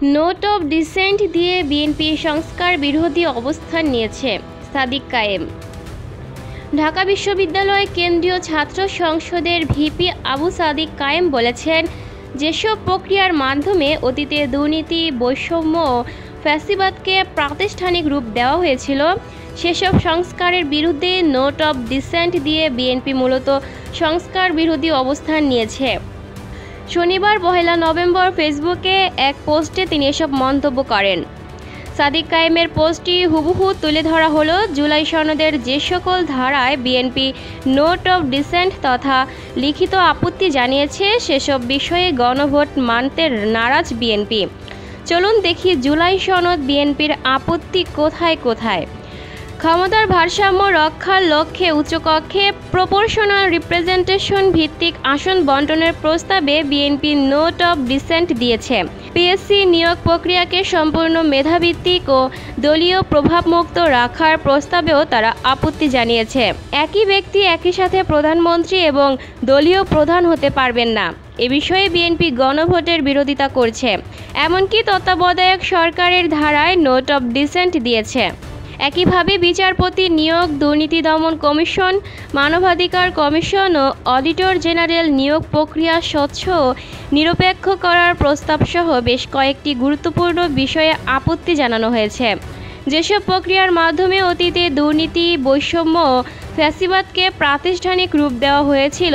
Note of dissent দিয়ে BNP সংস্কার বিরোধী অবস্থান নিয়েছে সাদিক কায়েম। ঢাকা বিশ্ববিদ্যালয় কেন্দ্রীয় ছাত্র সংসদের ভিপি আবু সাদিক কায়েম বলেছেন, যেসব প্রক্রিয়ার মাধ্যমে অতীতে দুর্নীতি, বৈষম্য ও ফ্যাসিবাদকে প্রাতিষ্ঠানিক রূপ দেওয়া হয়েছিল, সেসব সংস্কারের বিরুদ্ধে নোট অব ডিসেন্ট দিয়ে বিএনপি মূলত সংস্কার বিরোধী অবস্থান নিয়েছে। শনিবার 1 নভেম্বর ফেসবুকে এক পোস্টে তিনি এসব মন্তব্য করেন। সাদিক কায়েমের পোস্টটি হুবহু তুলে ধরা হলো জুলাই সনদের যে সকল ধারায় বিএনপি নোট অব ডিসেন্ট তথা লিখিত আপত্তি জানিয়েছে, সেসব বিষয়ে গণভোট মানতে নারাজ বিএনপি। চলুন দেখি জুলাই সনদ বিএনপির আপত্তি কোথায় কোথায়। ক্ষমতার ভারসাম্য রক্ষার লক্ষ্যে উচ্চকক্ষে প্রপোর্শনাল রিপ্রেজেন্টেশন ভিত্তিক আসন বণ্টনের প্রস্তাবে বিএনপি নোট অব ডিসেন্ট দিয়েছে। পিএসসি নিয়োগ প্রক্রিয়াকে সম্পূর্ণ মেধাভিত্তিক ও দলীয় প্রভাবমুক্ত রাখার প্রস্তাবেও তারা আপত্তি জানিয়েছে। একই ব্যক্তি একই সাথে প্রধানমন্ত্রী এবং দলীয় প্রধান হতে পারবেন না, এ বিষয়ে বিএনপি গণভোটের বিরোধিতা করছে। এমনকি তত্ত্বাবধায়ক সরকারের ধারায় নোট অব ডিসেন্ট দিয়েছে। একইভাবে বিচারপতি নিয়োগ, দুর্নীতি দমন কমিশন, মানবাধিকার কমিশন ও অডিটর জেনারেল নিয়োগ প্রক্রিয়া স্বচ্ছ ও নিরপেক্ষ করার প্রস্তাবসহ বেশ কয়েকটি গুরুত্বপূর্ণ বিষয়ে আপত্তি জানানো হয়েছে। যেসব প্রক্রিয়ার মাধ্যমে অতীতে দুর্নীতি, বৈষম্য ও ফ্যাসিবাদকে প্রাতিষ্ঠানিক রূপ দেওয়া হয়েছিল,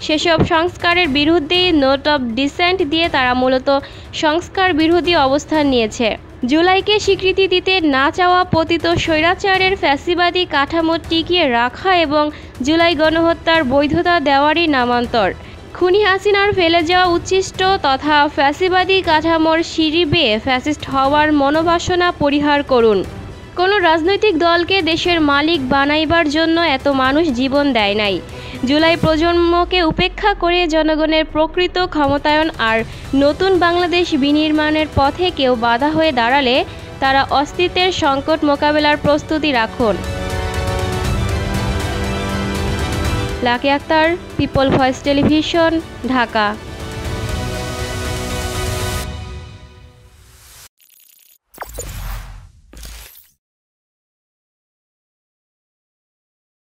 সেসব সংস্কারের বিরুদ্ধেই নোট অব ডিসেন্ট দিয়ে তারা মূলত সংস্কার বিরোধী অবস্থান নিয়েছে। জুলাইকে স্বীকৃতি দিতে না চাওয়া পতিত স্বৈরাচারের ফ্যাসিবাদী কাঠামো টিকিয়ে রাখা এবং জুলাই গণহত্যার বৈধতা দেওয়ারই নামান্তর। খুনি হাসিনার ফেলে যাওয়া উচ্ছিষ্ট তথা ফ্যাসিবাদী কাঠামোর সিঁড়ি বেয়ে ফ্যাসিস্ট হওয়ার মনোবাসনা পরিহার করুন। কোনো রাজনৈতিক দলকে দেশের মালিক বানাইবার জন্য এত মানুষ জীবন দেয় নাই। জুলাই প্রজন্মকে উপেক্ষা করে জনগণের প্রকৃত ক্ষমতায়ন আর নতুন বাংলাদেশ বিনির্মাণের পথে কেউ বাধা হয়ে দাঁড়ালে তারা অস্তিত্বের সংকট মোকাবেলার প্রস্তুতি রাখুন। Lucky Akter, People Voice Television, Dhaka.